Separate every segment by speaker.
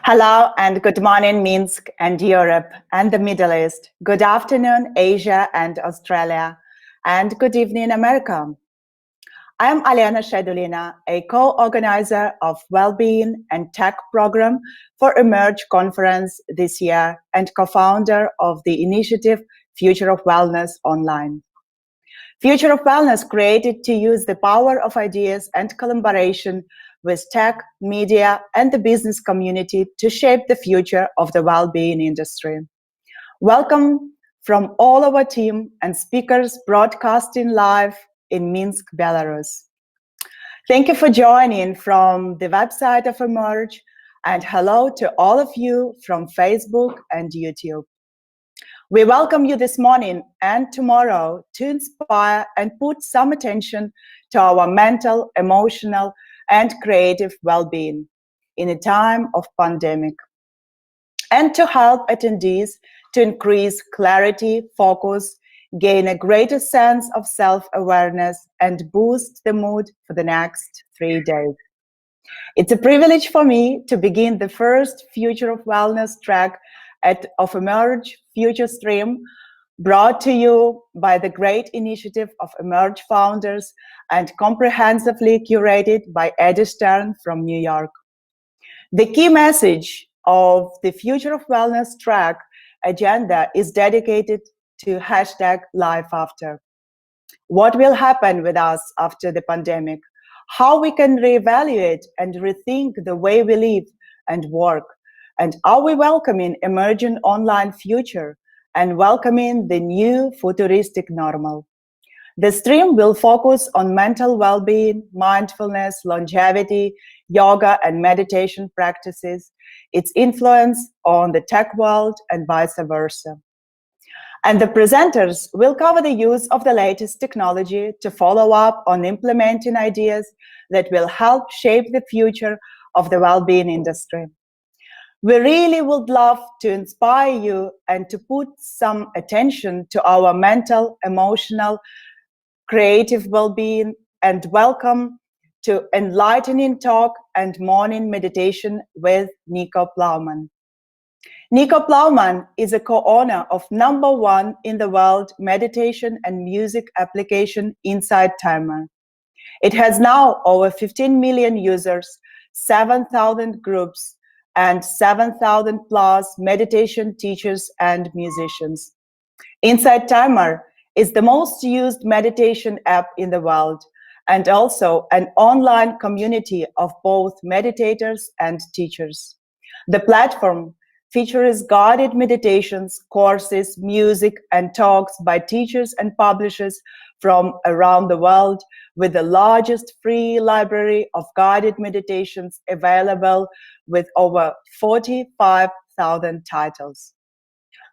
Speaker 1: Hello and good morning, Minsk and Europe and the Middle East. Good afternoon, Asia and Australia. And good evening, America. I am Alena Saidulina, a co-organizer of Wellbeing and Tech Program for Emerge Conference this year and co-founder of the initiative Future of Wellness Online. Future of Wellness created to use the power of ideas and collaboration with tech, media, and the business community to shape the future of the well-being industry. Welcome from all our team and speakers broadcasting live in Minsk, Belarus. Thank you for joining from the website of Emerge, and hello to all of you from Facebook and YouTube. We welcome you this morning and tomorrow to inspire and put some attention to our mental, emotional, and creative well-being in a time of pandemic, and to help attendees to increase clarity, focus, gain a greater sense of self-awareness, and boost the mood for the next 3 days. It's a privilege for me to begin the first Future of Wellness track of Emerge Future Stream, brought to you by the great initiative of Emerge founders and comprehensively curated by Eddie Stern from New York. The key message of the Future of Wellness track agenda is dedicated to #LifeAfter. What will happen with us after the pandemic? How we can reevaluate and rethink the way we live and work? And are we welcoming emerging online future and welcoming the new futuristic normal? The stream will focus on mental well-being, mindfulness, longevity, yoga and meditation practices, its influence on the tech world and vice versa. And the presenters will cover the use of the latest technology to follow up on implementing ideas that will help shape the future of the well-being industry. We really would love to inspire you and to put some attention to our mental, emotional, creative well-being, and welcome to Enlightening Talk and Morning Meditation with NICHO Plowman. NICHO Plowman is a co-owner of #1 in the world meditation and music application Insight Timer. It has now over 15 million users, 7,000 groups, and 7,000 plus meditation teachers and musicians. Insight Timer is the most used meditation app in the world and also an online community of both meditators and teachers. The platform features guided meditations, courses, music, and talks by teachers and publishers from around the world, with the largest free library of guided meditations available with over 45,000 titles.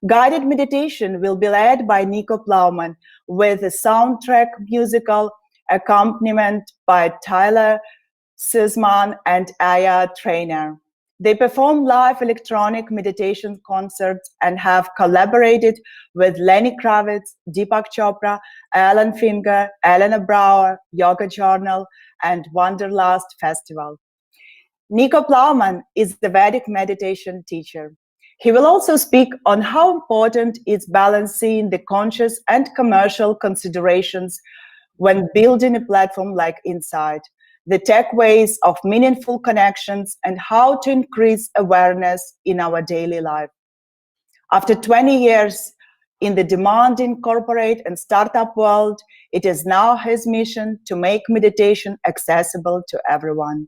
Speaker 1: Guided meditation will be led by NICHO Plowman with a soundtrack musical accompaniment by Tyler Sisman and Aya Trainer. They perform live electronic meditation concerts and have collaborated with Lenny Kravitz, Deepak Chopra, Alan Finger, Elena Brower, Yoga Journal, and Wanderlust Festival. NICHO Plowman is the Vedic meditation teacher. He will also speak on how important is balancing the conscious and commercial considerations when building a platform like Insight, the tech ways of meaningful connections, and how to increase awareness in our daily life. After 20 years in the demanding corporate and startup world, it is now his mission to make meditation accessible to everyone.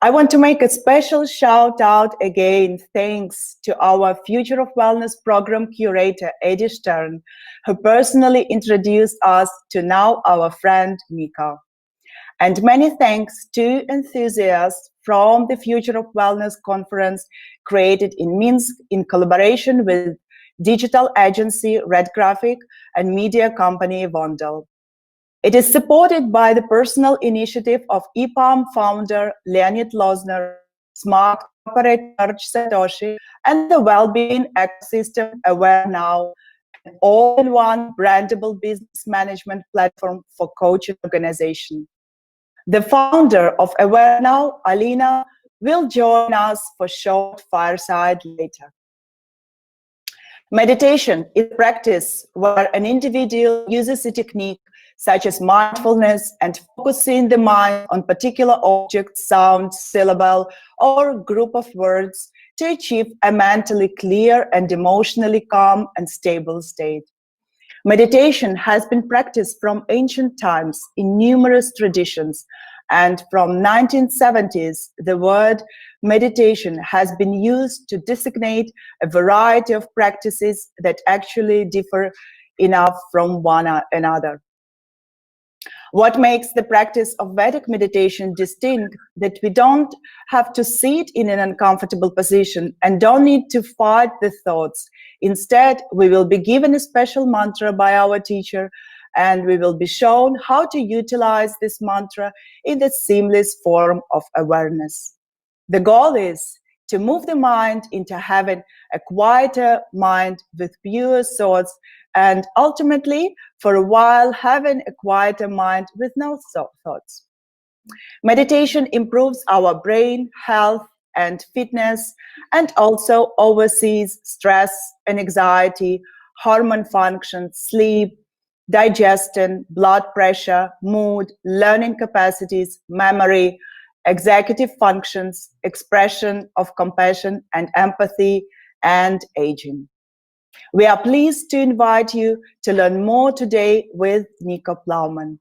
Speaker 1: I want to make a special shout out again, thanks to our Future of Wellness program curator, Eddie Stern, who personally introduced us to now our friend NICHO. And many thanks to enthusiasts from the Future of Wellness conference created in Minsk in collaboration with digital agency Red Graphic and media company Vondel. It is supported by the personal initiative of EPAM founder Leonid Lozner, smart corporate Serge Satoshi, and the well-being ecosystem Aware Now, an all-in-one brandable business management platform for coaching organization. The founder of Aware Now, Alena will join us for short fireside later. Meditation is a practice where an individual uses a technique such as mindfulness and focusing the mind on particular object, sound, syllable, or group of words to achieve a mentally clear and emotionally calm and stable state. Meditation has been practiced from ancient times in numerous traditions, and from 1970s, the word meditation has been used to designate a variety of practices that actually differ enough from one another. What makes the practice of Vedic meditation distinct that we don't have to sit in an uncomfortable position and don't need to fight the thoughts. Instead, we will be given a special mantra by our teacher, and we will be shown how to utilize this mantra in the seamless form of awareness. The goal is to move the mind into having a quieter mind with pure thoughts, and ultimately, for a while, having a quieter mind with no thoughts. Meditation improves our brain health and fitness, and also oversees stress and anxiety, hormone function, sleep, digestion, blood pressure, mood, learning capacities, memory, executive functions, expression of compassion and empathy, and aging. We are pleased to invite you to learn more today with NICHO Plowman.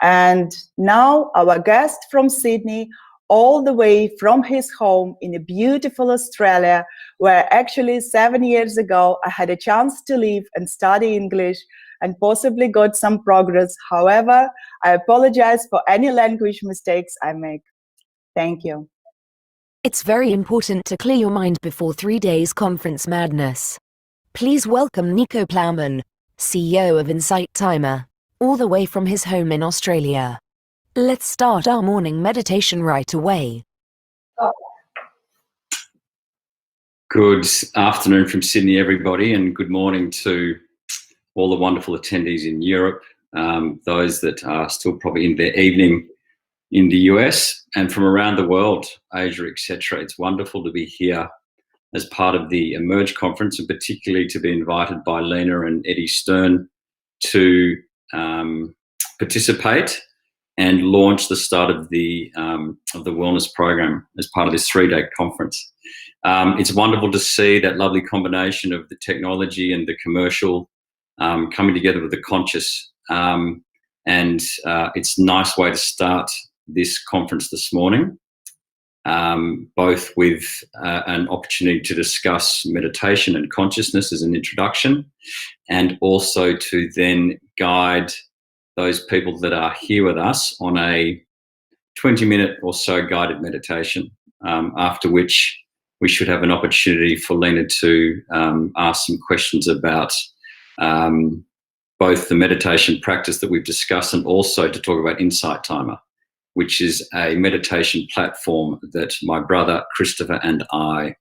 Speaker 1: And now our guest from Sydney, all the way from his home in a beautiful Australia, where actually 7 years ago I had a chance to live and study English and possibly got some progress. However, I apologize for any language mistakes I make. Thank you.
Speaker 2: It's very important to clear your mind before 3 days conference madness. Please welcome NICHO Plowman, CEO of Insight Timer, all the way from his home in Australia. Let's start our morning meditation right away.
Speaker 3: Good afternoon from Sydney, everybody, and good morning to all the wonderful attendees in Europe, those that are still probably in their evening in the US, and from around the world, Asia, etc. It's wonderful to be here as part of the Emerge conference, and particularly to be invited by Lena and Eddie Stern to participate and launch the start of the wellness program as part of this 3-day conference. It's wonderful to see that lovely combination of the technology and the commercial coming together with the conscious, and it's a nice way to start this conference this morning, both with an opportunity to discuss meditation and consciousness as an introduction, and also to then guide those people that are here with us on a 20-minute or so guided meditation, after which we should have an opportunity for Lena to ask some questions about both the meditation practice that we've discussed, and also to talk about Insight Timer, which is a meditation platform that my brother Christopher and I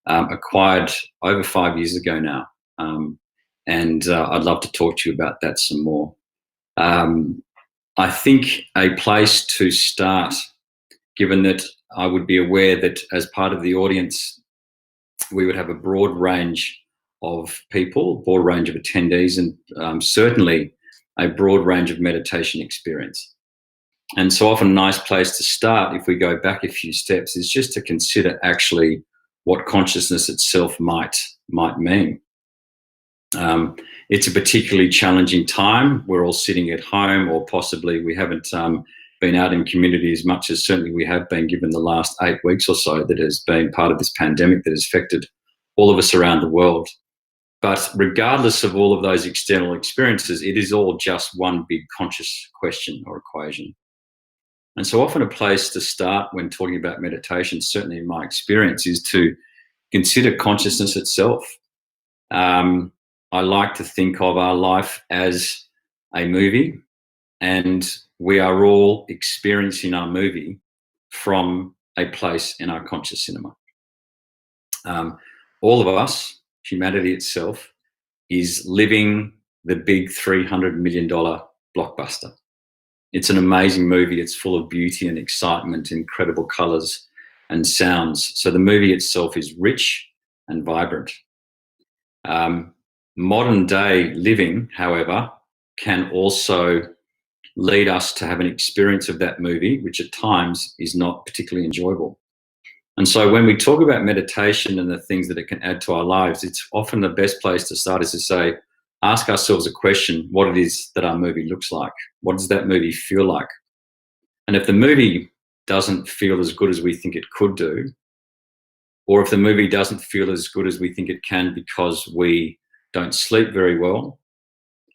Speaker 3: acquired over 5 years ago now. And I'd love to talk to you about that some more. I think a place to start, given that I would be aware that as part of the audience, we would have a broad range of people, broad range of attendees, and certainly a broad range of meditation experience. And so often a nice place to start, if we go back a few steps, is just to consider actually what consciousness itself might mean. It's a particularly challenging time. We're all sitting at home, or possibly we haven't been out in community as much as certainly we have been, given the last 8 weeks or so that has been part of this pandemic that has affected all of us around the world. But regardless of all of those external experiences, it is all just one big conscious question or equation. And so often a place to start when talking about meditation, certainly in my experience, is to consider consciousness itself. I like to think of our life as a movie, and we are all experiencing our movie from a place in our conscious cinema. All of us, humanity itself, is living the big $300 million blockbuster. It's an amazing movie. It's full of beauty and excitement, incredible colors, and sounds. So the movie itself is rich and vibrant. Modern day living, however, can also lead us to have an experience of that movie, which at times is not particularly enjoyable. And so when we talk about meditation and the things that it can add to our lives, it's often the best place to start is to say, ask ourselves a question, what it is that our movie looks like. What does that movie feel like? And if the movie doesn't feel as good as we think it could do, or if the movie doesn't feel as good as we think it can because we don't sleep very well,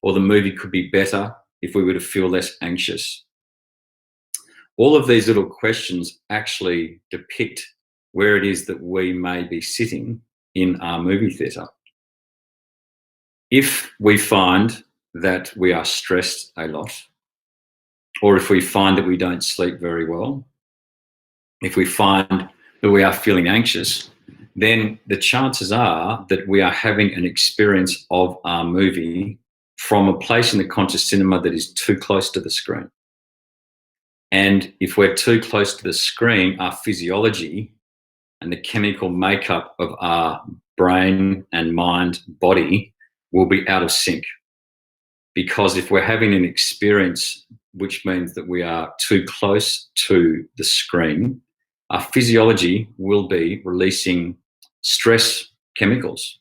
Speaker 3: or the movie could be better if we were to feel less anxious. All of these little questions actually depict where it is that we may be sitting in our movie theatre. If we find that we are stressed a lot, or if we find that we don't sleep very well, if we find that we are feeling anxious, then the chances are that we are having an experience of our movie from a place in the conscious cinema that is too close to the screen. And if we're too close to the screen, our physiology and the chemical makeup of our brain and mind, body will be out of sync. Because if we're having an experience which means that we are too close to the screen, our physiology will be releasing stress chemicals,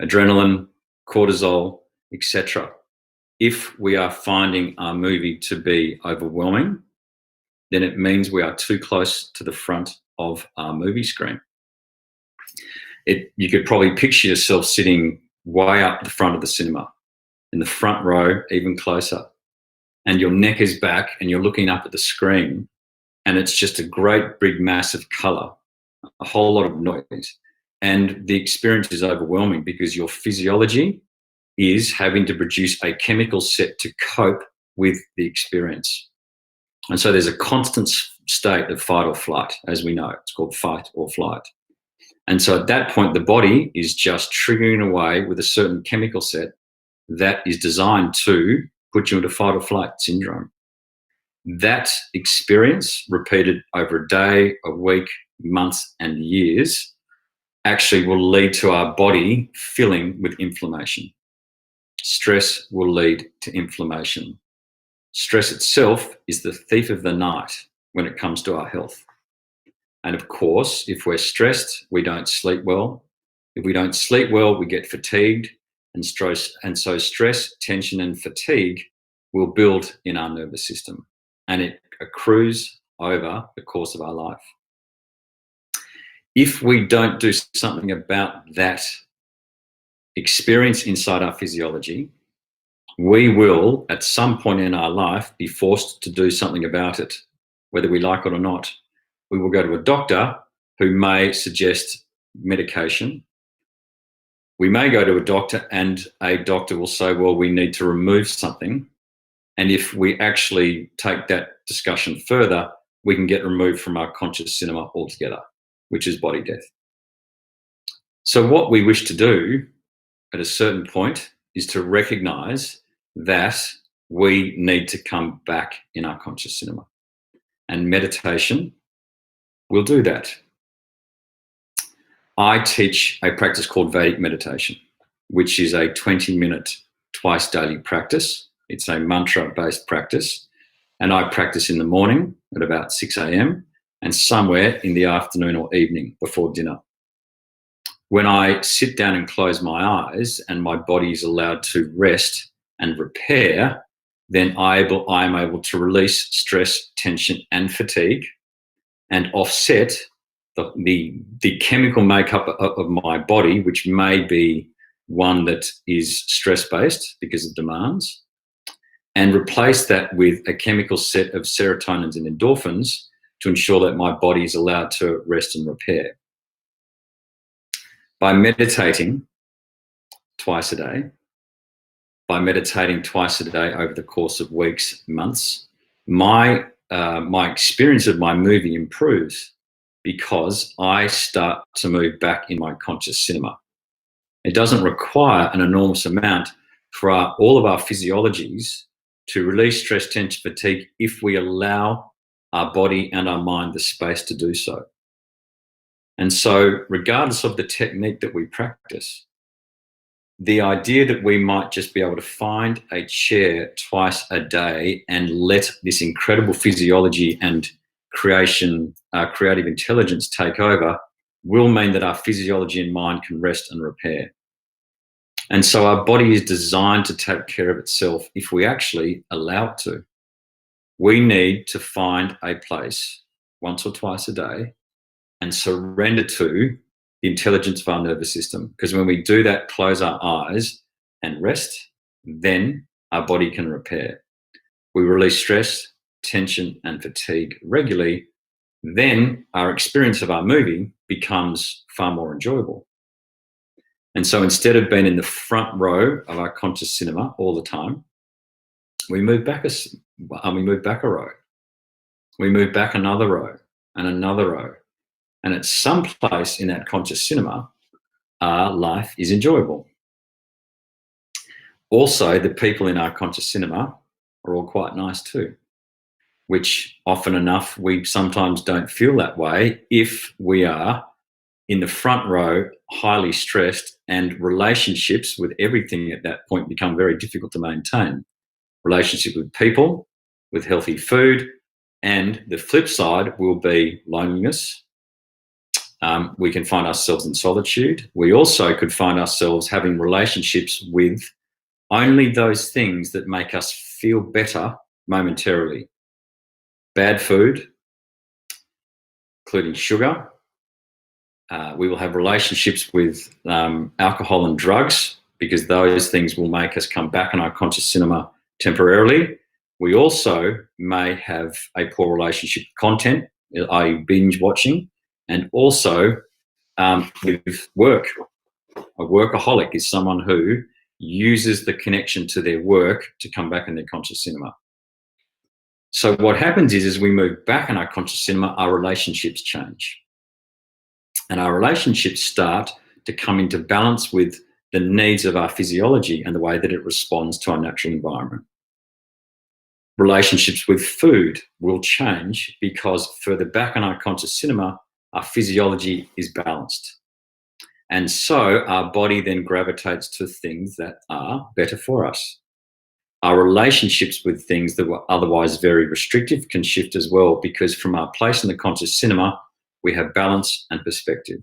Speaker 3: adrenaline, cortisol, etc. If we are finding our movie to be overwhelming, then it means we are too close to the front of our movie screen. You could probably picture yourself sitting way up the front of the cinema, in the front row, even closer, and your neck is back and you're looking up at the screen, and it's just a great big mass of colour, a whole lot of noise, and the experience is overwhelming because your physiology is having to produce a chemical set to cope with the experience. And so there's a constant state of fight or flight, as we know. It's called fight or flight. And so at that point, the body is just triggering away with a certain chemical set that is designed to put you into fight or flight syndrome. That experience, repeated over a day, a week, months, and years, actually will lead to our body filling with inflammation. Stress will lead to inflammation. Stress itself is the thief of the night when it comes to our health. And of course, if we're stressed, we don't sleep well. If we don't sleep well, we get fatigued, and so stress, tension, and fatigue will build in our nervous system, and it accrues over the course of our life. If we don't do something about that experience inside our physiology, we will, at some point in our life, be forced to do something about it, whether we like it or not. We will go to a doctor who may suggest medication. We may go to a doctor and a doctor will say, well, we need to remove something. And if we actually take that discussion further, we can get removed from our conscious cinema altogether, which is body death. So what we wish to do at a certain point is to recognize that we need to come back in our conscious cinema. And meditation will do that. I teach a practice called Vedic meditation, which is a 20-minute twice daily practice. It's a mantra-based practice. And I practice in the morning at about 6 a.m. and somewhere in the afternoon or evening before dinner. When I sit down and close my eyes and my body is allowed to rest and repair, then I am able to release stress, tension, and fatigue and offset the chemical makeup of my body, which may be one that is stress-based because of demands, and replace that with a chemical set of serotonins and endorphins to ensure that my body is allowed to rest and repair. By meditating twice a day, over the course of weeks, months, my experience of my movie improves because I start to move back in my conscious cinema. It doesn't require an enormous amount for all of our physiologies to release stress, tension, fatigue if we allow our body and our mind the space to do so. And so regardless of the technique that we practice, the idea that we might just be able to find a chair twice a day and let this incredible physiology and creative intelligence take over will mean that our physiology and mind can rest and repair. And so our body is designed to take care of itself if we actually allow it to. We need to find a place once or twice a day and surrender to the intelligence of our nervous system. Because when we do that, close our eyes and rest, then our body can repair. We release stress, tension, and fatigue regularly, then our experience of our movie becomes far more enjoyable. And so instead of being in the front row of our conscious cinema all the time, we move back a row. We move back another row and another row. And at some place in that conscious cinema, our life is enjoyable. Also, the people in our conscious cinema are all quite nice too, which often enough we sometimes don't feel that way if we are in the front row, highly stressed, and relationships with everything at that point become very difficult to maintain. Relationship with people, with healthy food, and the flip side will be loneliness. We can find ourselves in solitude. We also could find ourselves having relationships with only those things that make us feel better momentarily. Bad food, including sugar. We will have relationships with alcohol and drugs because those things will make us come back in our conscious cinema temporarily. We also may have a poor relationship with content, i.e. binge watching, and also with work. A workaholic is someone who uses the connection to their work to come back in their conscious cinema. So what happens is as we move back in our conscious cinema, our relationships change. And our relationships start to come into balance with the needs of our physiology and the way that it responds to our natural environment. Relationships with food will change because further back in our conscious cinema, our physiology is balanced. And so our body then gravitates to things that are better for us. Our relationships with things that were otherwise very restrictive can shift as well because from our place in the conscious cinema, we have balance and perspective.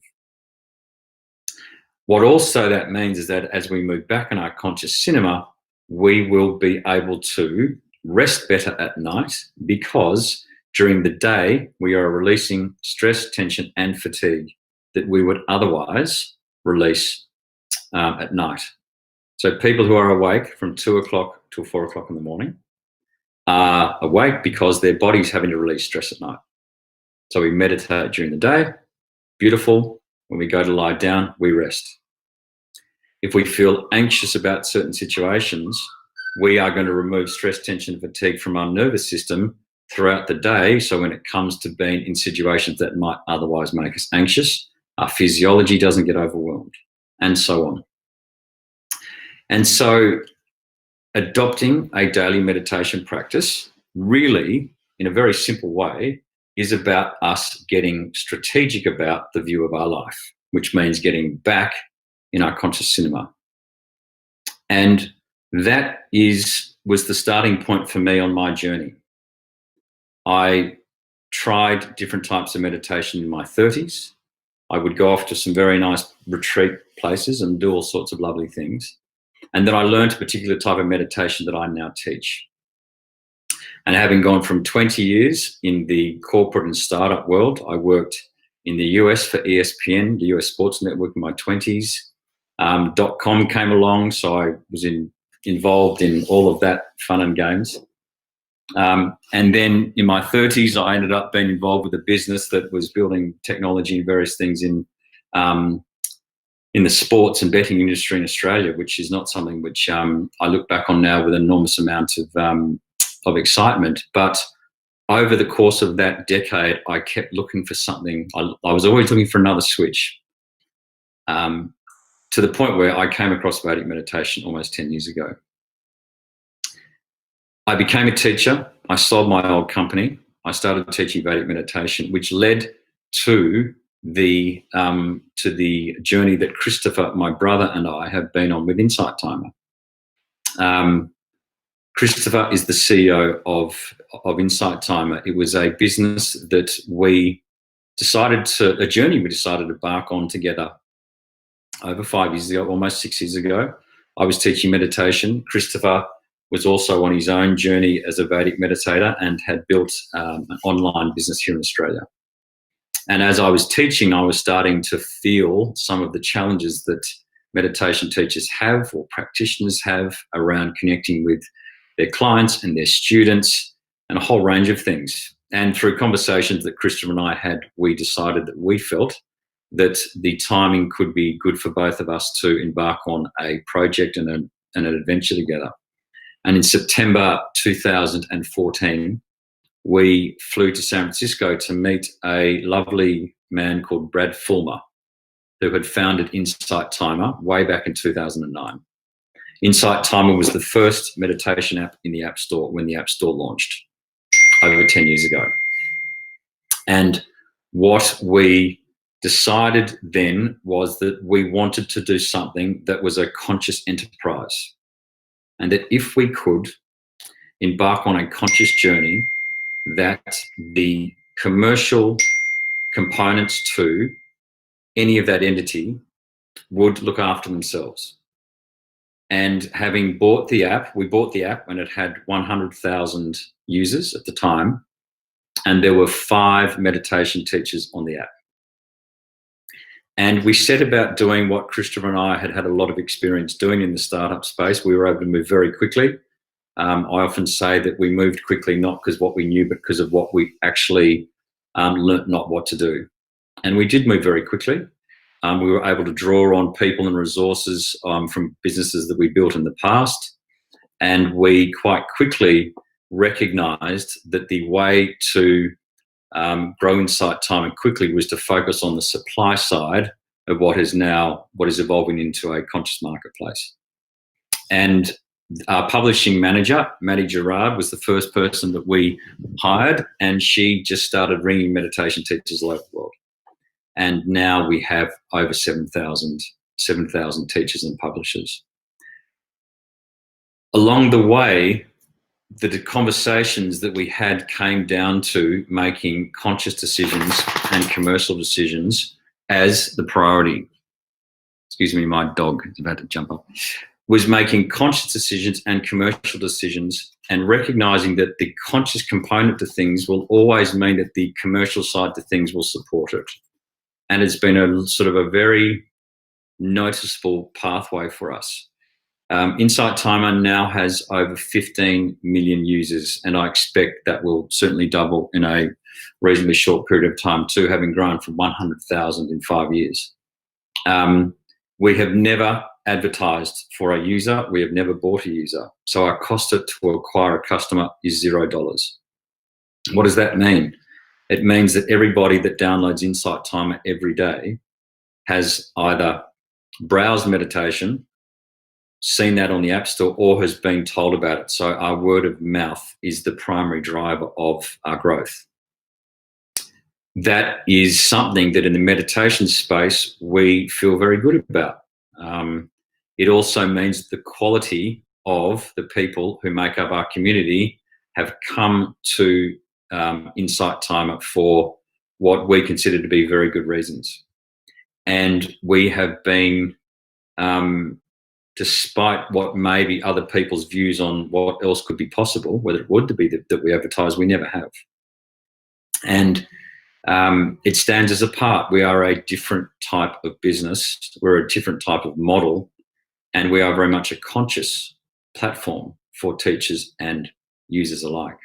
Speaker 3: What also that means is that as we move back in our conscious cinema, we will be able to rest better at night because during the day, we are releasing stress, tension, and fatigue that we would otherwise release at night. So people who are awake from 2 o'clock till 4 o'clock in the morning are awake because their body's having to release stress at night. So we meditate during the day, beautiful. When we go to lie down, we rest. If we feel anxious about certain situations, we are going to remove stress, tension, and fatigue from our nervous system throughout the day. So when it comes to being in situations that might otherwise make us anxious, our physiology doesn't get overwhelmed, and so on. And so adopting a daily meditation practice really, in a very simple way, is about us getting strategic about the view of our life, which means getting back in our conscious cinema. And that was the starting point for me on my journey. I tried different types of meditation in my 30s. I would go off to some very nice retreat places and do all sorts of lovely things. And then I learned a particular type of meditation that I now teach. And having gone from 20 years in the corporate and startup world, I worked in the US for ESPN, the US Sports Network, in my 20s. .com came along, so I was involved in all of that fun and games. And then in my 30s, I ended up being involved with a business that was building technology and various things in the sports and betting industry in Australia, which is not something which I look back on now with an enormous amount of excitement. But over the course of that decade, I kept looking for something. I was always looking for another switch, to the point where I came across Vedic meditation almost 10 years ago. I became a teacher. I sold my old company. I started teaching Vedic meditation, which led to the journey that Christopher, my brother, and I have been on with Insight Timer. Christopher is the CEO of Insight Timer. It was a business that a journey we decided to embark on together over 5 years ago, almost 6 years ago. I was teaching meditation. Christopher was also on his own journey as a Vedic meditator and had built an online business here in Australia. And as I was teaching, I was starting to feel some of the challenges that meditation teachers have or practitioners have around connecting with their clients and their students and a whole range of things. And through conversations that Christopher and I had, we decided that we felt that the timing could be good for both of us to embark on a project and an adventure together. And in September 2014, we flew to San Francisco to meet a lovely man called Brad Fulmer, who had founded Insight Timer way back in 2009. Insight Timer was the first meditation app in the App Store when the App Store launched over 10 years ago. And what we decided then was that we wanted to do something that was a conscious enterprise, and that if we could embark on a conscious journey, that the commercial components to any of that entity would look after themselves. And having bought the app, we bought the app when it had 100,000 users at the time, and there were 5 meditation teachers on the app. And we set about doing what Christopher and I had had a lot of experience doing in the startup space. We were able to move very quickly. I often say that we moved quickly not because what we knew, but because of what we actually learnt not what to do. And we did move very quickly. We were able to draw on people and resources from businesses that we built in the past. And we quite quickly recognised that the way to grow Insight Timer quickly was to focus on the supply side of what is evolving into a conscious marketplace. And our publishing manager, Maddie Gerard, was the first person that we hired, and she just started ringing meditation teachers all over the world. And now we have over 7,000 teachers and publishers. Along the way, the conversations that we had came down to making conscious decisions and commercial decisions as the priority. Excuse me, my dog is about to jump up. Was making conscious decisions and commercial decisions, and recognizing that the conscious component to things will always mean that the commercial side to things will support it. And it's been a sort of a very noticeable pathway for us. Insight Timer now has over 15 million users, and I expect that will certainly double in a reasonably short period of time too, having grown from 100,000 in 5 years. We have never advertised for a user. We have never bought a user. So our cost to acquire a customer is $0. What does that mean? It means that everybody that downloads Insight Timer every day has either browsed meditation, seen that on the App Store, or has been told about it. So our word of mouth is the primary driver of our growth. That is something that in the meditation space we feel very good about. It also means that the quality of the people who make up our community have come to Insight Timer for what we consider to be very good reasons. And we have been, despite what may be other people's views on what else could be possible, whether it would be that we advertise, we never have. And it stands us apart. We are a different type of business. We're a different type of model. And we are very much a conscious platform for teachers and users alike.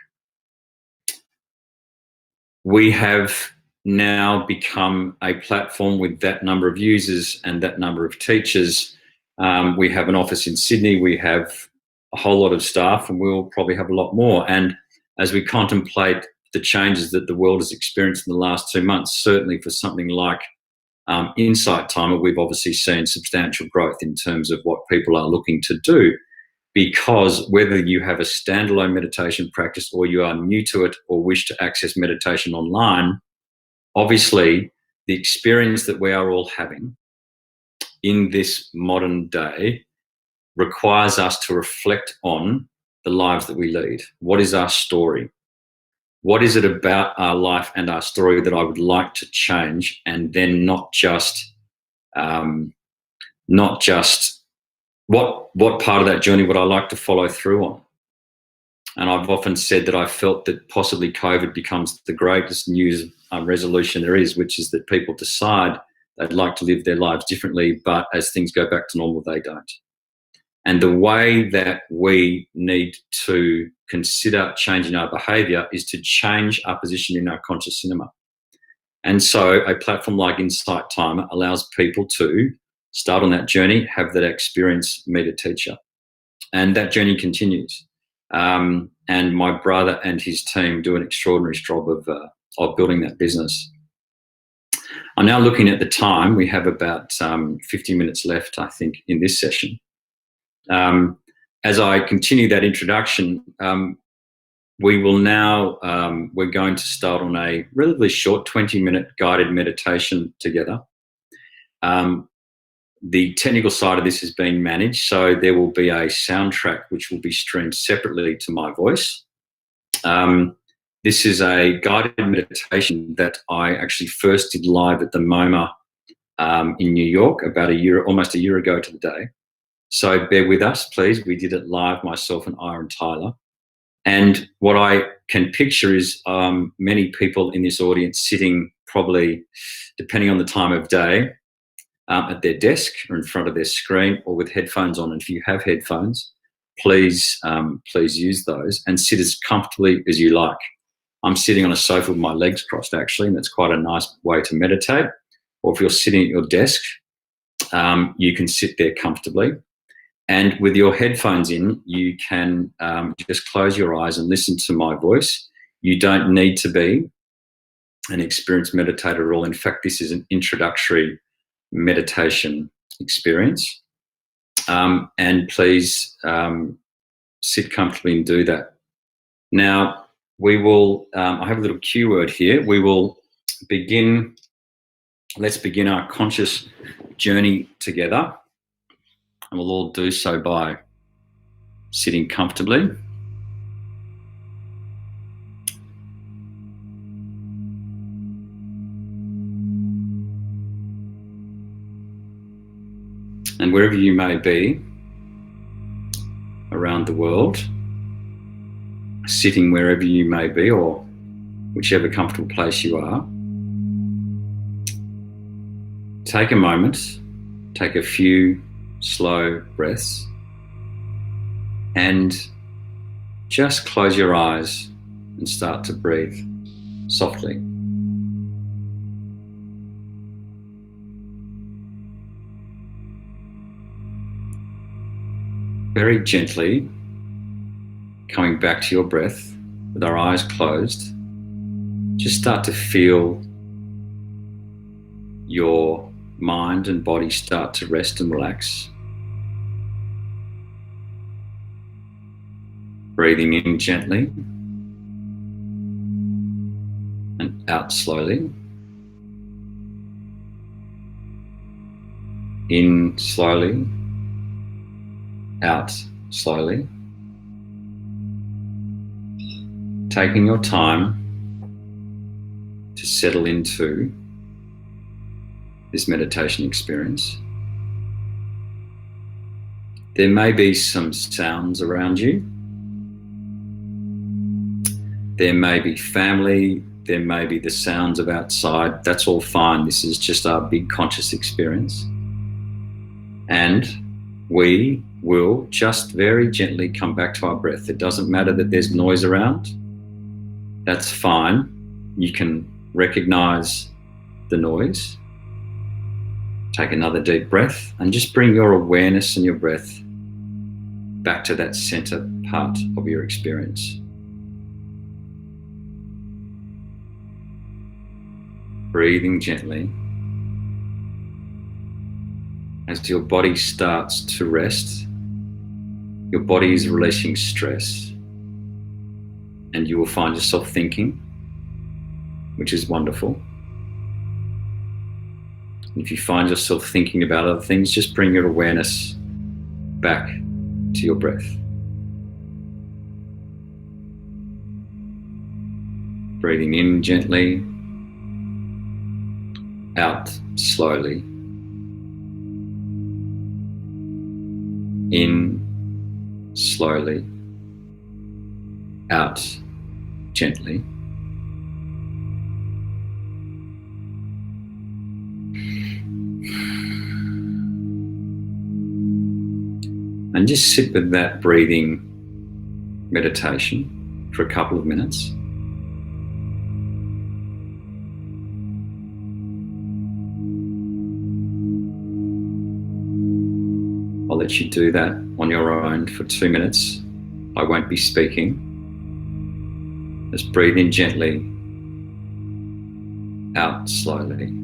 Speaker 3: We have now become a platform with that number of users and that number of teachers. We have an office in Sydney. We have a whole lot of staff, and we'll probably have a lot more. And as we contemplate the changes that the world has experienced in the last 2 months, certainly for something like Insight Timer, we've obviously seen substantial growth in terms of what people are looking to do, because whether you have a standalone meditation practice or you are new to it or wish to access meditation online, obviously the experience that we are all having in this modern day requires us to reflect on the lives that we lead. What is our story? What is it about our life and our story that I would like to change, and then not just what part of that journey would I like to follow through on? And I've often said that I felt that possibly COVID becomes the greatest New Year's resolution there is, which is that people decide they'd like to live their lives differently, but as things go back to normal, they don't. And the way that we need to consider changing our behaviour is to change our position in our conscious cinema. And so a platform like Insight Timer allows people to start on that journey, have that experience, meet a teacher. And that journey continues. And my brother and his team do an extraordinary job of building that business. I'm now looking at the time. We have about 50 minutes left, I think, in this session. As I continue that introduction, we will now, we're going to start on a relatively short 20-minute guided meditation together. The technical side of this is being managed, so there will be a soundtrack which will be streamed separately to my voice. This is a guided meditation that I actually first did live at the MoMA in New York about almost a year ago to the day. So bear with us, please. We did it live, myself and Ira Tyler. And what I can picture is many people in this audience sitting probably, depending on the time of day, at their desk or in front of their screen or with headphones on. And if you have headphones, please use those and sit as comfortably as you like. I'm sitting on a sofa with my legs crossed, actually, and that's quite a nice way to meditate. Or if you're sitting at your desk, you can sit there comfortably. And with your headphones in, you can just close your eyes and listen to my voice. You don't need to be an experienced meditator at all. In fact, this is an introductory meditation experience. And please sit comfortably and do that. Now, we will, I have a little cue word here. We will begin, let's begin our conscious journey together. And we'll all do so by sitting comfortably. And wherever you may be around the world, sitting wherever you may be or whichever comfortable place you are, take a moment, take a few slow breaths, and just close your eyes and start to breathe softly. Very gently, coming back to your breath with our eyes closed, just start to feel your mind and body start to rest and relax. Breathing in gently and out slowly. In slowly, out slowly. Taking your time to settle into this meditation experience. There may be some sounds around you. There may be family. There may be the sounds of outside. That's all fine. This is just our big conscious experience. And we will just very gently come back to our breath. It doesn't matter that there's noise around. That's fine. You can recognize the noise. Take another deep breath and just bring your awareness and your breath back to that center part of your experience. Breathing gently as your body starts to rest your body is releasing stress, and you will find yourself thinking, which is wonderful. If you find yourself thinking about other things, just bring your awareness back to your breath. Breathing in gently, out slowly. In slowly, out gently. And just sit with that breathing meditation for a couple of minutes. I'll let you do that on your own for 2 minutes. I won't be speaking. Just breathe in gently, out slowly.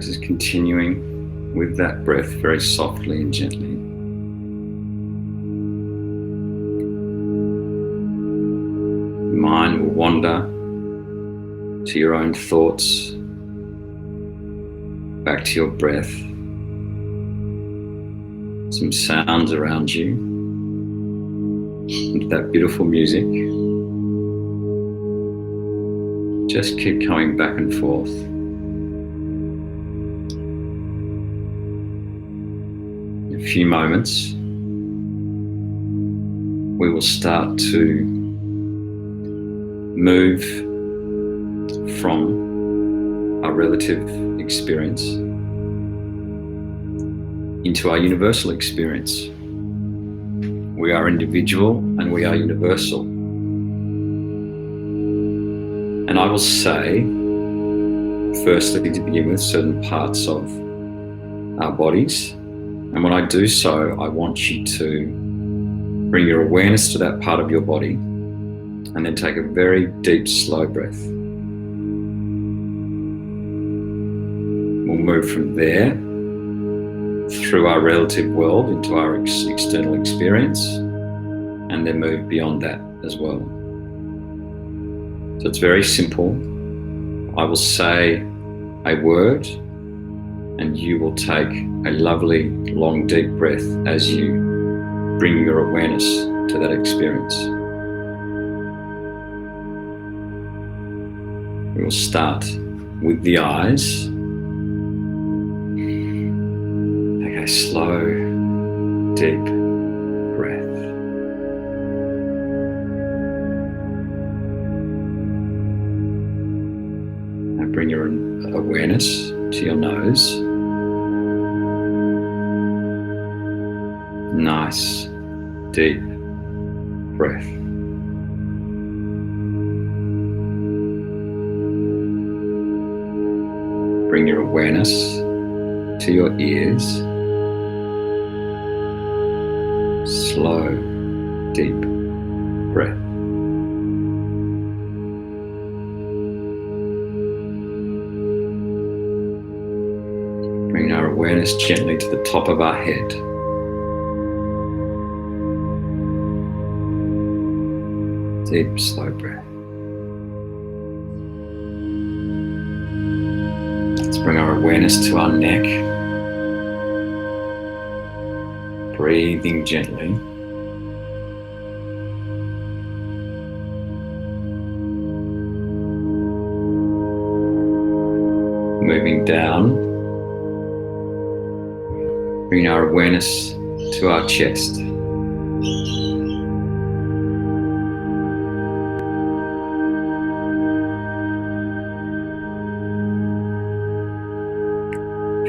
Speaker 3: Just continuing with that breath very softly and gently. Mind will wander to your own thoughts, back to your breath. Some sounds around you, and that beautiful music. Just keep coming back and forth. In a few moments, we will start to move from our relative experience into our universal experience. We are individual and we are universal. And I will say, firstly, to begin with, certain parts of our bodies. And when I do so, I want you to bring your awareness to that part of your body and then take a very deep, slow breath. We'll move from there through our relative world into our external experience and then move beyond that as well. So it's very simple. I will say a word and you will take a lovely, long, deep breath as you bring your awareness to that experience. We will start with the eyes. Take a slow, deep breath. Now bring your awareness to your nose. Nice, deep breath. Bring your awareness to your ears. Slow, deep breath. Bring our awareness gently to the top of our head. Deep, slow breath. Let's bring our awareness to our neck. Breathing gently. Moving down. Bring our awareness to our chest.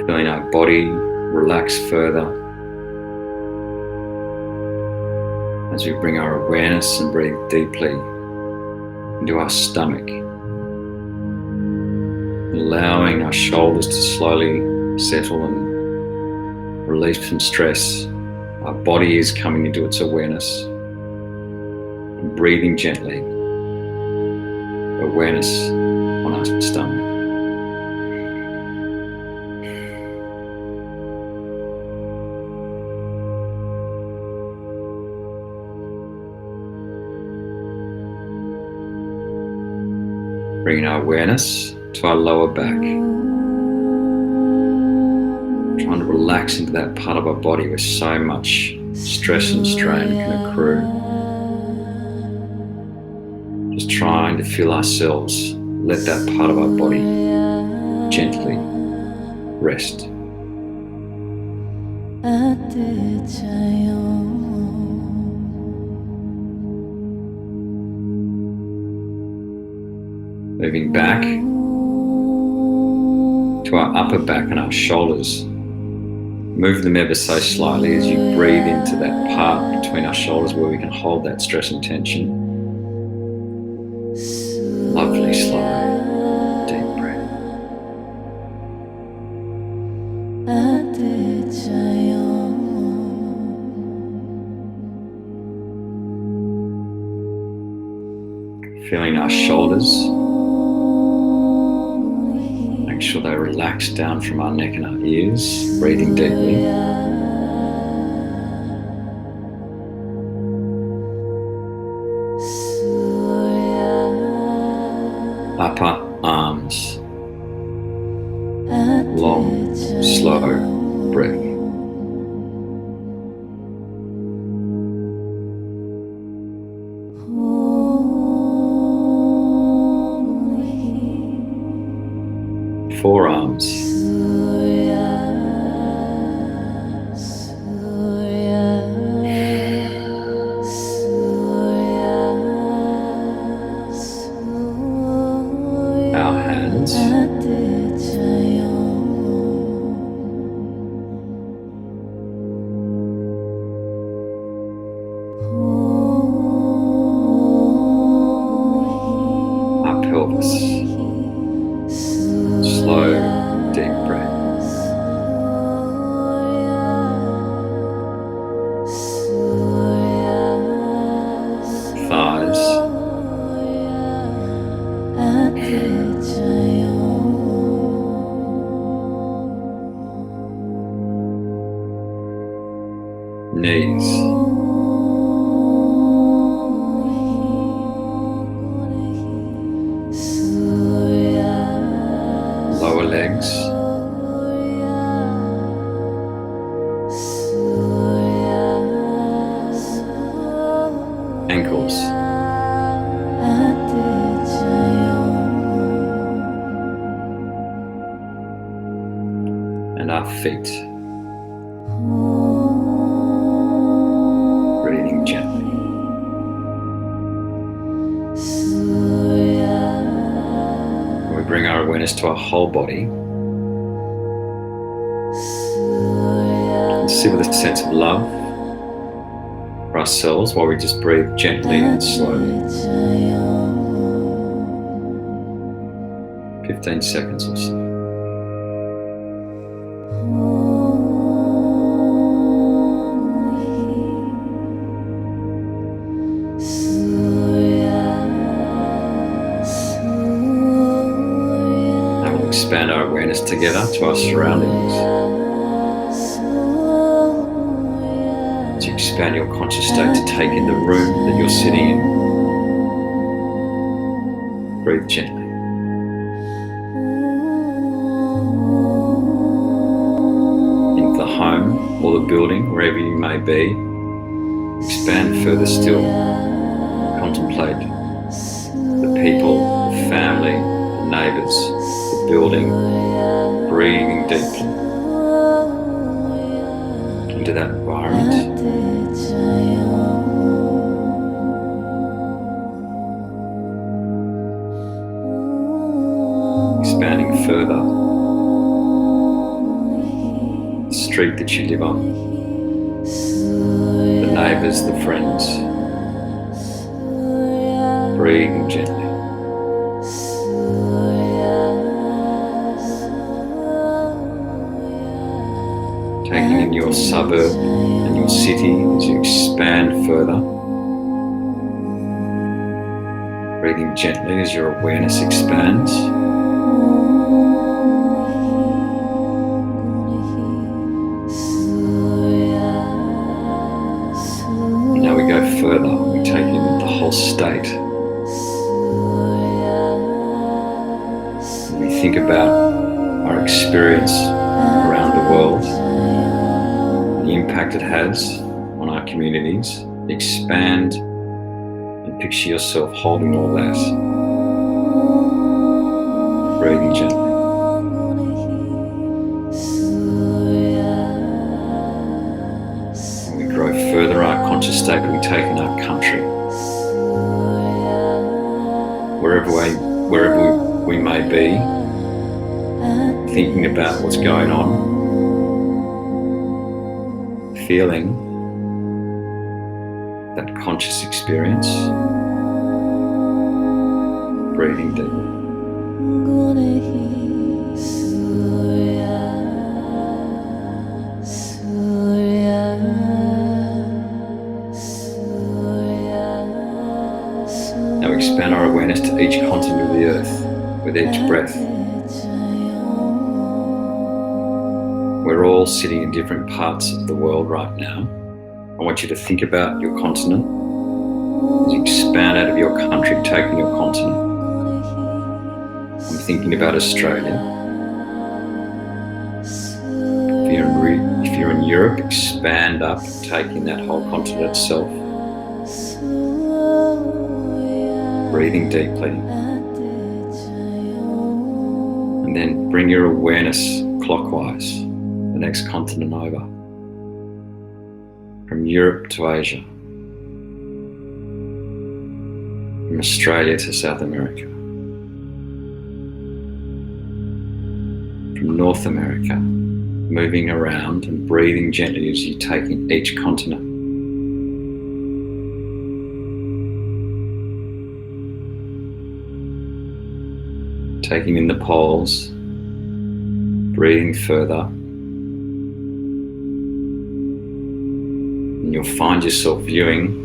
Speaker 3: Feeling our body relax further as we bring our awareness and breathe deeply into our stomach, allowing our shoulders to slowly settle and release from stress. Our body is coming into its awareness, and breathing gently, awareness on our stomach. Bringing our awareness to our lower back. Trying to relax into that part of our body where so much stress and strain can accrue. Just trying to feel ourselves let that part of our body gently rest. Moving back to our upper back and our shoulders. Move them ever so slightly as you breathe into that part between our shoulders where we can hold that stress and tension. Lovely, slow, deep breath. Feeling our shoulders. Make sure they relax down from our neck and our ears, breathing deeply. Upper arms. Long, slow breath. Forearms. Our hands. Our pelvis. Slow, deep breath. Thighs. Knees. Lower legs. Ankles. And our feet. Breathing gently. We bring our awareness to our whole body. And sit with a sense of love for ourselves while we just breathe gently and slowly. 15 seconds or so. Now we'll expand our awareness together to our surroundings. As you expand your conscious state to take in the room that you're sitting in, breathe gently. Into the home or the building, wherever you may be, expand further still. Contemplate the people, the family, the neighbours, the building, breathing deeply into that environment. Expanding further, the street that you live on, the neighbours, the friends, breathing gently. Taking in your suburb and your city as you expand further. Breathing gently as your awareness expands. And now we go further. We take in the whole state. And we think about our experience around the world, the impact it has on our communities. Expand and picture yourself holding all that. Breathing gently. And we grow further our conscious state we take in our country. Wherever we may be, thinking about what's going on, feeling that conscious experience, breathing deeply. Now we expand our awareness to each continent of the earth with each breath. We're all sitting in different parts of the world right now. I want you to think about your continent as you expand out of your country, taking your continent. I'm thinking about Australia. If you're in Europe, expand up, taking that whole continent itself. Breathing deeply. And then bring your awareness clockwise, the next continent over. From Europe to Asia. From Australia to South America. From North America, moving around and breathing gently as you take in each continent. Taking in the poles, breathing further. And you'll find yourself viewing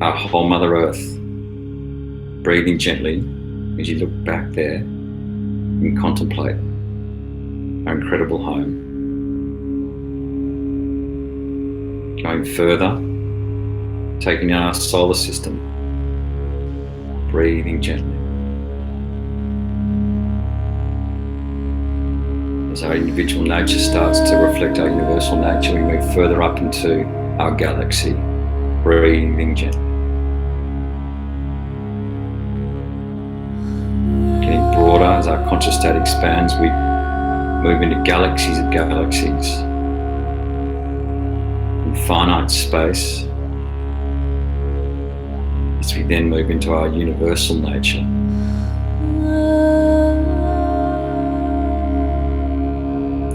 Speaker 3: our whole Mother Earth, breathing gently as you look back there and contemplate our incredible home. Going further, taking in our solar system, breathing gently. As our individual nature starts to reflect our universal nature, we move further up into our galaxy, breathing gently. Getting broader as our conscious state expands, we move into galaxies of galaxies. Infinite space, as we then move into our universal nature.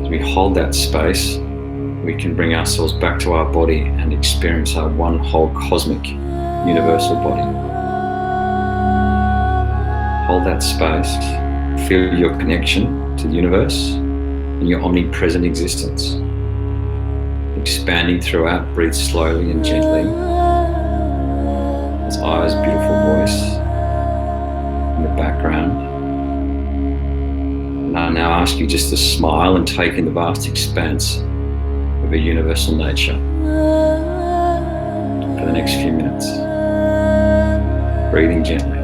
Speaker 3: As we hold that space, we can bring ourselves back to our body and experience our one whole cosmic universal body. Hold that space, feel your connection to the universe and your omnipresent existence. Expanding throughout, breathe slowly and gently. As Aya's beautiful voice in the background. And I now ask you just to smile and take in the vast expanse of a universal nature for the next few minutes. Breathing gently.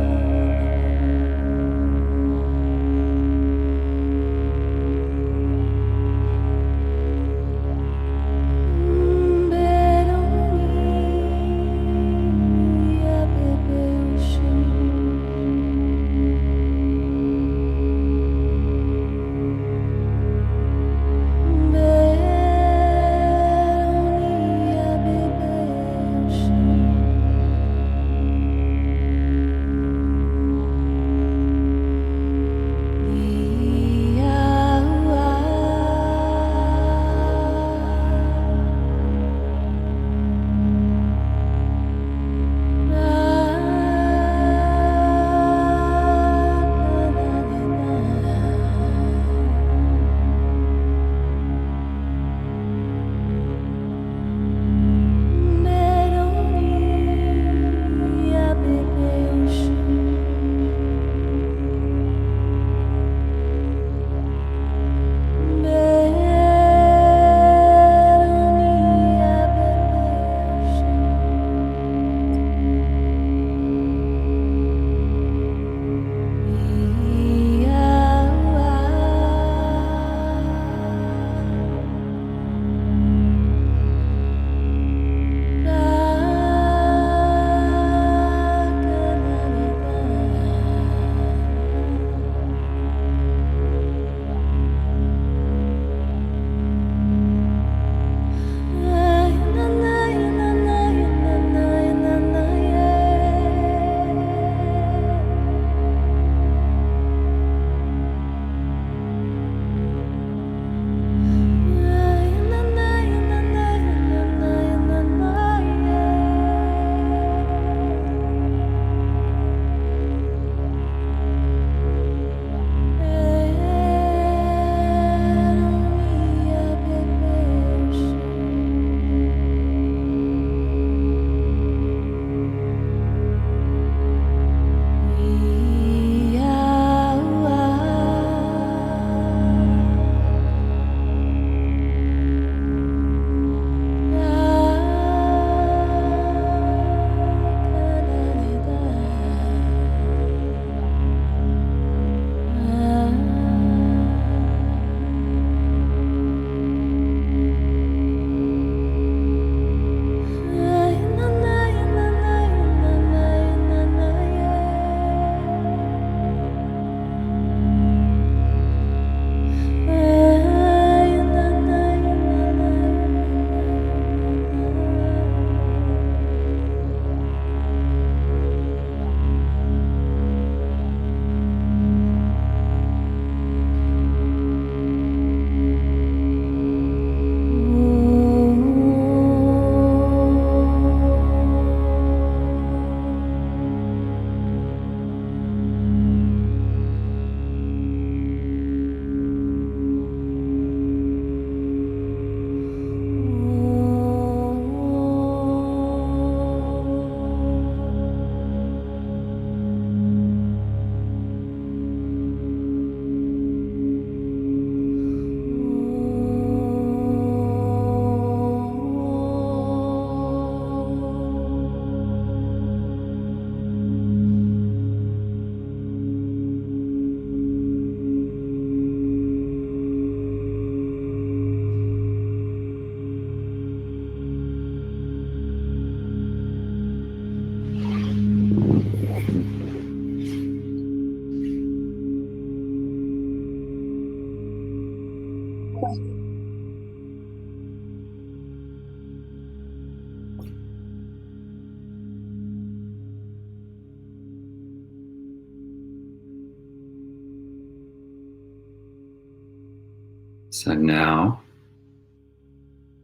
Speaker 3: So now,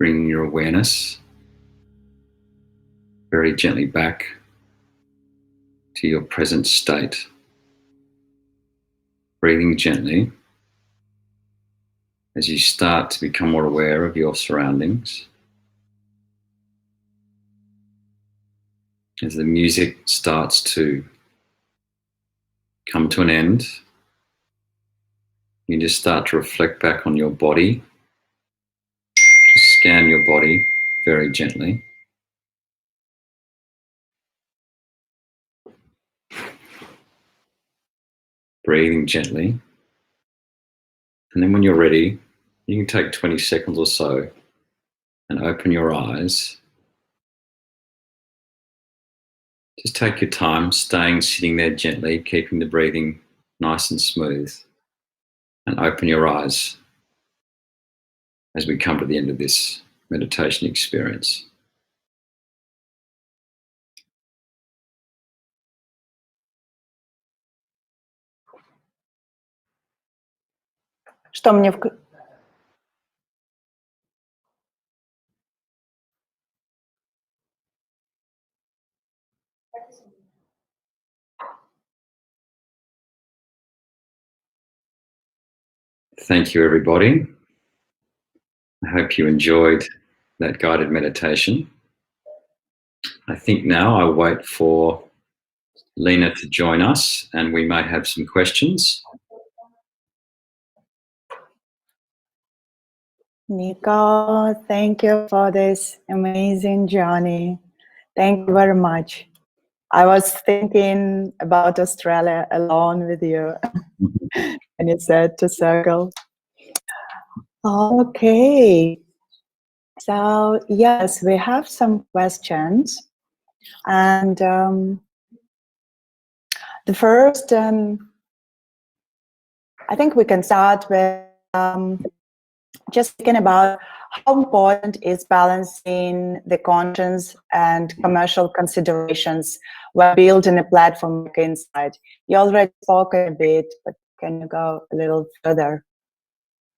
Speaker 3: bringing your awareness very gently back to your present state. Breathing gently as you start to become more aware of your surroundings. As the music starts to come to an end, you just start to reflect back on your body. Just scan your body very gently. Breathing gently. And then when you're ready, you can take 20 seconds or so and open your eyes. Just take your time, sitting there gently, keeping the breathing nice and smooth. And open your eyes as we come to the end of this meditation experience.
Speaker 1: Что мне
Speaker 3: Thank you, everybody. I hope you enjoyed that guided meditation. I think now I'll wait for Lena to join us and we may have some questions.
Speaker 1: Nico, thank you for this amazing journey. Thank you very much. I was thinking about Australia alone with you, and you said to circle. Okay. So, yes, we have some questions. And the first, I think we can start with just thinking about how important is balancing the conscience and commercial considerations when building a platform like Insight. You already spoke a bit, but can you go a little further?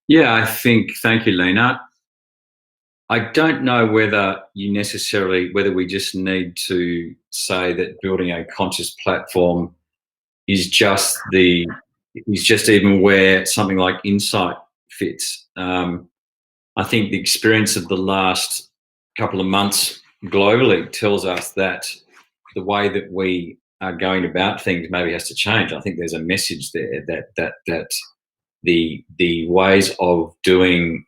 Speaker 3: Yeah, I think, thank you, Lena. I don't know whether we just need to say that building a conscious platform is just even where something like Insight fits. I think the experience of the last couple of months globally tells us that the way that we are going about things maybe has to change. I think there's a message there that the ways of doing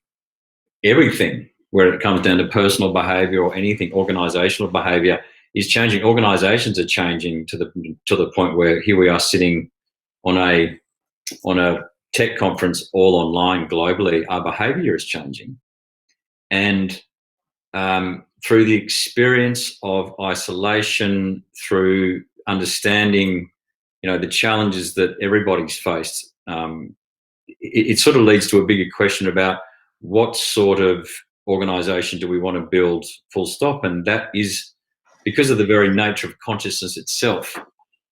Speaker 3: everything, where it comes down to personal behaviour or anything, organisational behaviour, is changing. Organisations are changing to the point where here we are sitting on a tech conference all online globally. Our behaviour is changing, and through the experience of isolation, through understanding, the challenges that everybody's faced, it sort of leads to a bigger question about what sort of organisation do we want to build, full stop. And that is because of the very nature of consciousness itself.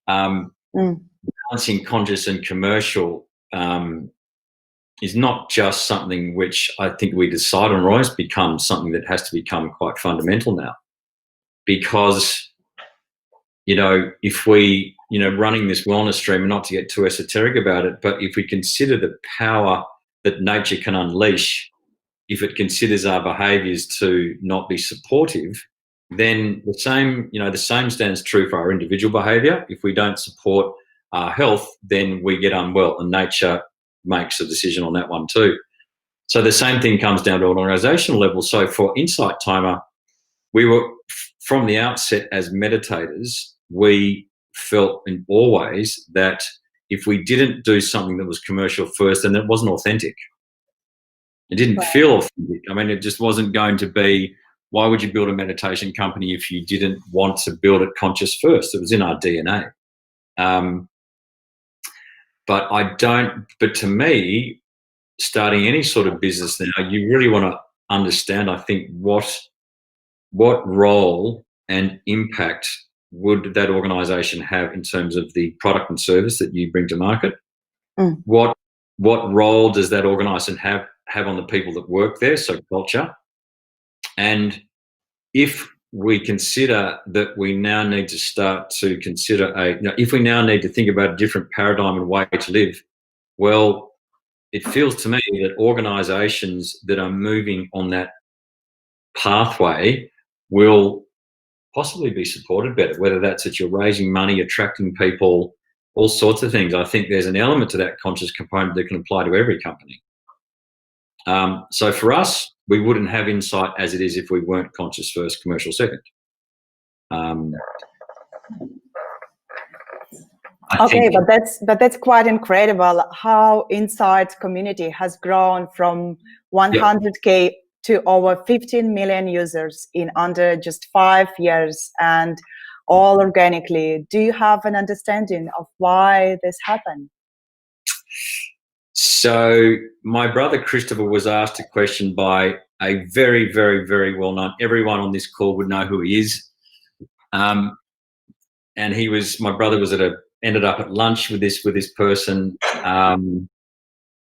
Speaker 3: Balancing conscious and commercial is not just something which I think we decide on, or it's become something that has to become quite fundamental now. Because, if we, running this wellness stream, and not to get too esoteric about it, but if we consider the power that nature can unleash, if it considers our behaviours to not be supportive, then the same stands true for our individual behaviour. If we don't support our health, then we get unwell, and nature makes a decision on that one too. So the same thing comes down to an organisational level. So for Insight Timer, we were, from the outset as meditators, we felt in always that if we didn't do something that was commercial first, then it wasn't authentic. It didn't feel authentic. I mean, it just wasn't going to be. Why would you build a meditation company if you didn't want to build it conscious first? It was in our DNA. But to me, starting any sort of business now, you really want to understand, I think, what role and impact would that organisation have in terms of the product and service that you bring to market? What role does that organisation have on the people that work there, so culture? And if we consider that we now need to start to consider if we now need to think about a different paradigm and way to live, well, it feels to me that organisations that are moving on that pathway will possibly be supported better, whether that's that you're raising money, attracting people, all sorts of things. I think there's an element to that conscious component that can apply to every company. So for us, we wouldn't have insight as it is if we weren't conscious first, commercial second.
Speaker 1: Okay, but that's quite incredible how Insight community has grown from 100K to over 15 million users in under just 5 years, and all organically. Do you have an understanding of why this happened?
Speaker 3: So my brother Christopher was asked a question by a very, very, very well-known, everyone on this call would know who he is. And my brother was ended up at lunch with this person. And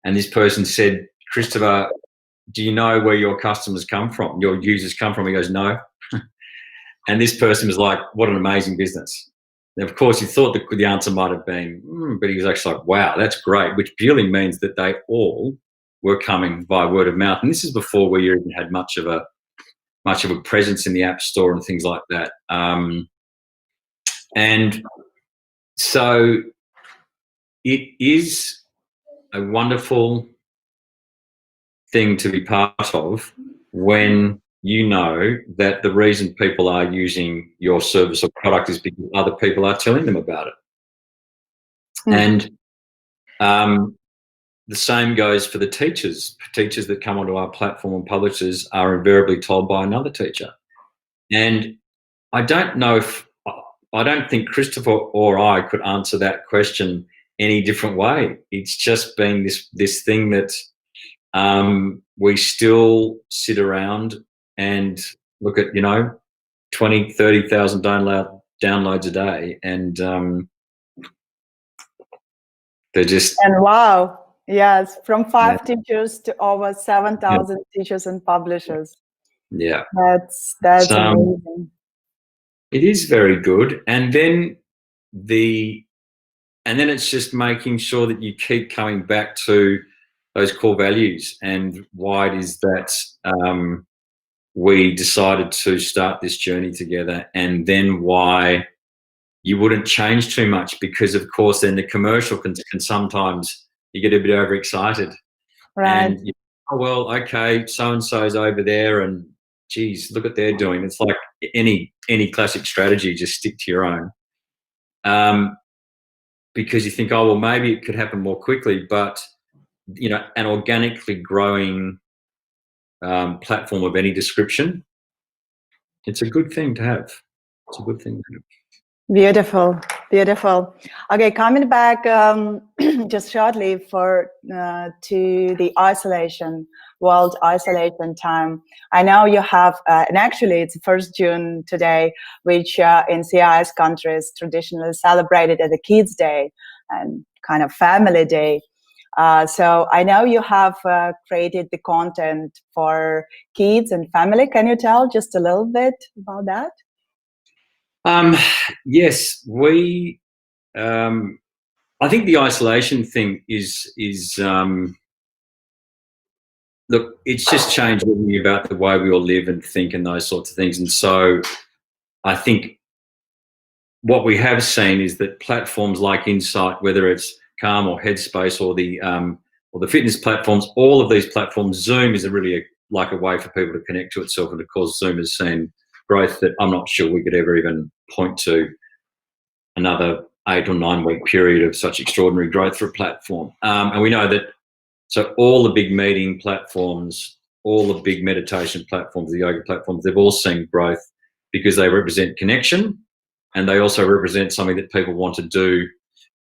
Speaker 3: this person said, Christopher, do you know where your customers come from, your users come from? He goes, no. And this person was like, what an amazing business. And of course, he thought the answer might have been, but he was actually like, wow, that's great, which purely means that they all were coming by word of mouth. And this is before we even had much of a presence in the App Store and things like that. And so it is a wonderful thing to be part of when you know that the reason people are using your service or product is because other people are telling them about it. And the same goes for the teachers. Teachers that come onto our platform and publishers are invariably told by another teacher. And I don't think Christopher or I could answer that question any different way. It's just been this thing that we still sit around and look at, 20, 30,000 downloads a day, and they're just...
Speaker 1: And wow, yes, from 5 teachers to over 7,000 teachers and publishers.
Speaker 3: Yeah.
Speaker 1: That's amazing.
Speaker 3: It is very good. And then it's just making sure that you keep coming back to those core values and why it is that we decided to start this journey together, and then why you wouldn't change too much, because of course then the commercial can sometimes, you get a bit overexcited.
Speaker 1: Right.
Speaker 3: And oh, well, okay, so-and-so's over there and geez, look what they're doing. It's like any classic strategy, just stick to your own. Because you think, oh, well, maybe it could happen more quickly, but an organically growing platform of any description, it's a good thing to have. It's a good thing to have.
Speaker 1: Beautiful, beautiful. Okay, coming back just shortly to the World Isolation Time. I know you have, and actually it's 1st June today, which in CIS countries traditionally celebrated as a Kids' Day and kind of family day. So I know you have created the content for kids and family. Can you tell just a little bit about that?
Speaker 3: Yes, I think the isolation thing is look, it's just changed everything about the way we all live and think and those sorts of things. And so I think what we have seen is that platforms like Insight, whether it's Calm or Headspace or the fitness platforms, all of these platforms, Zoom is really a way for people to connect to itself. And of course, Zoom has seen growth that I'm not sure we could ever even point to another 8 or 9 week period of such extraordinary growth for a platform. And we know that, so all the big meeting platforms, all the big meditation platforms, the yoga platforms, they've all seen growth because they represent connection, and they also represent something that people want to do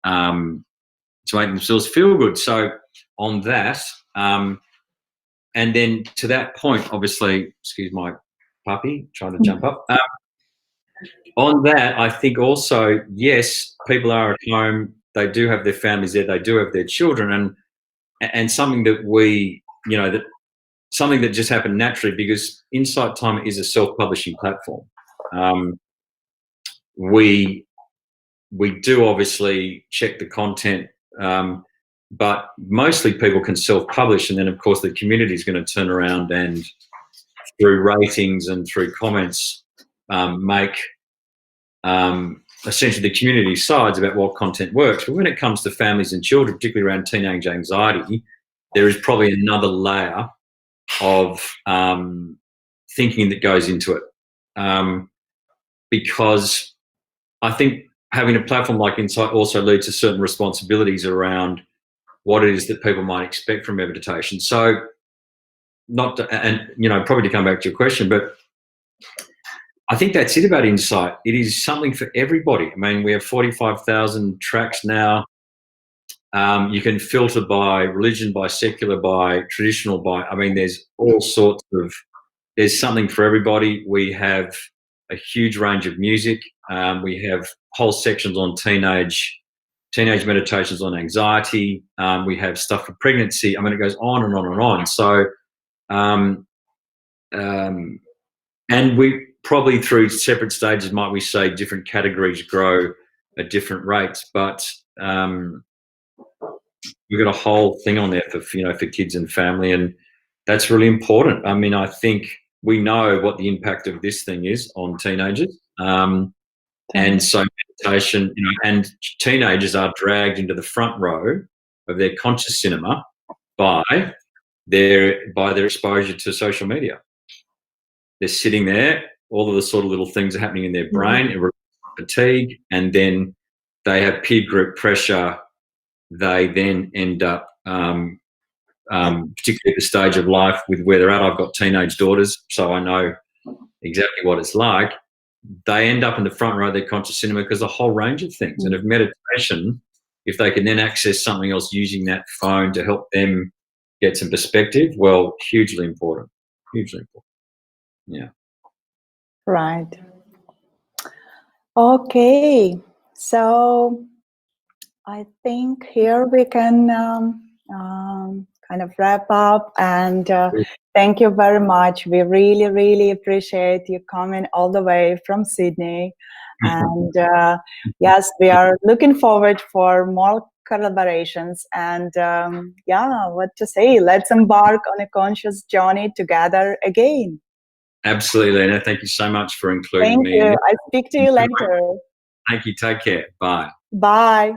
Speaker 3: to make themselves feel good. So on that, and then to that point, obviously, excuse my puppy trying to jump up. On that, I think also, yes, people are at home, they do have their families there, they do have their children, and something that we, that something that just happened naturally because Insight Timer is a self-publishing platform. We do obviously check the content, but mostly people can self-publish, and then of course the community is going to turn around and through ratings and through comments make essentially the community decides about what content works. But when it comes to families and children, particularly around teenage anxiety, there is probably another layer of thinking that goes into it, because I think having a platform like Insight also leads to certain responsibilities around what it is that people might expect from meditation. So, probably to come back to your question, but I think that's it about Insight. It is something for everybody. I mean, we have 45,000 tracks now. You can filter by religion, by secular, by traditional, there's all sorts of, there's something for everybody. We have a huge range of music. We have whole sections on teenage meditations on anxiety. We have stuff for pregnancy. It goes on and on and on. So, and we probably through separate stages, might we say, different categories grow at different rates, but we've got a whole thing on there for kids and family, and that's really important. I think we know what the impact of this thing is on teenagers, and so meditation, and teenagers are dragged into the front row of their conscious cinema by their exposure to social media. They're sitting there, all of the sort of little things are happening in their brain, fatigue, and then they have peer group pressure. They then end up, particularly at the stage of life with where they're at. I've got teenage daughters, so I know exactly what it's like. They end up in the front row of their conscious cinema because a whole range of things. And if meditation, if they can then access something else using that phone to help them get some perspective, well, hugely important. Hugely important. Yeah.
Speaker 1: Right. Okay. So I think here we can kind of wrap up, and thank you very much. We really, really appreciate you coming all the way from Sydney. And yes, we are looking forward for more collaborations. And what to say? Let's embark on a conscious journey together again.
Speaker 3: Absolutely, Lena. Thank you so much for including me.
Speaker 1: Thank you. I'll speak to you later.
Speaker 3: Thank you. Take care. Bye.
Speaker 1: Bye.